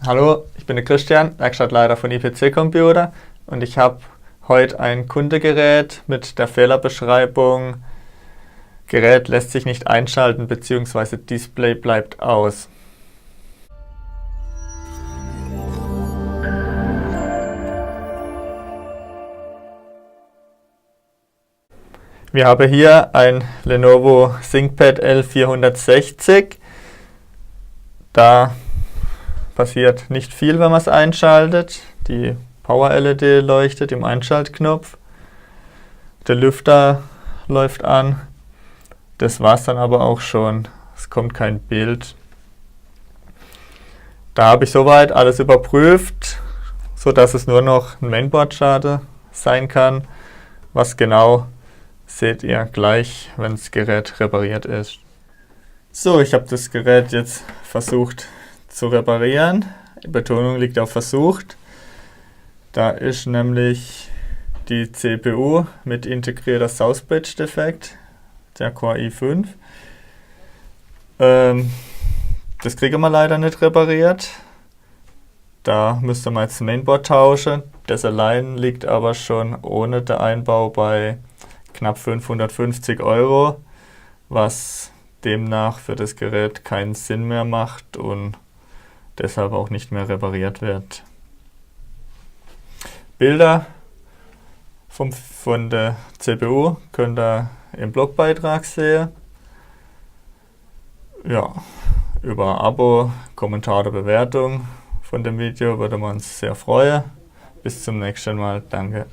Hallo, ich bin der Christian, Werkstattleiter von IPC Computer und ich habe heute ein Kundegerät mit der Fehlerbeschreibung: Gerät lässt sich nicht einschalten bzw. Display bleibt aus. Wir haben hier ein Lenovo ThinkPad L460. Da passiert nicht viel, wenn man es einschaltet. Die Power-LED leuchtet im Einschaltknopf. Der Lüfter läuft an. Das war es dann aber auch schon. Es kommt kein Bild. Da habe ich soweit alles überprüft, sodass es nur noch ein Mainboard-Schade sein kann. Was genau, seht ihr gleich, wenn das Gerät repariert ist. So, ich habe das Gerät jetzt versucht zu reparieren. Die Betonung liegt auf versucht. Da ist nämlich die CPU mit integrierter Southbridge-Defekt, der Core i5. Das kriegen wir leider nicht repariert. Da müsste man jetzt das Mainboard tauschen. Das allein liegt aber schon ohne den Einbau bei knapp 550 €, was demnach für das Gerät keinen Sinn mehr macht und deshalb auch nicht mehr repariert wird. Bilder von der CPU könnt ihr im Blogbeitrag sehen. Ja, über Abo, Kommentar oder Bewertung von dem Video würde man uns sehr freuen. Bis zum nächsten Mal. Danke.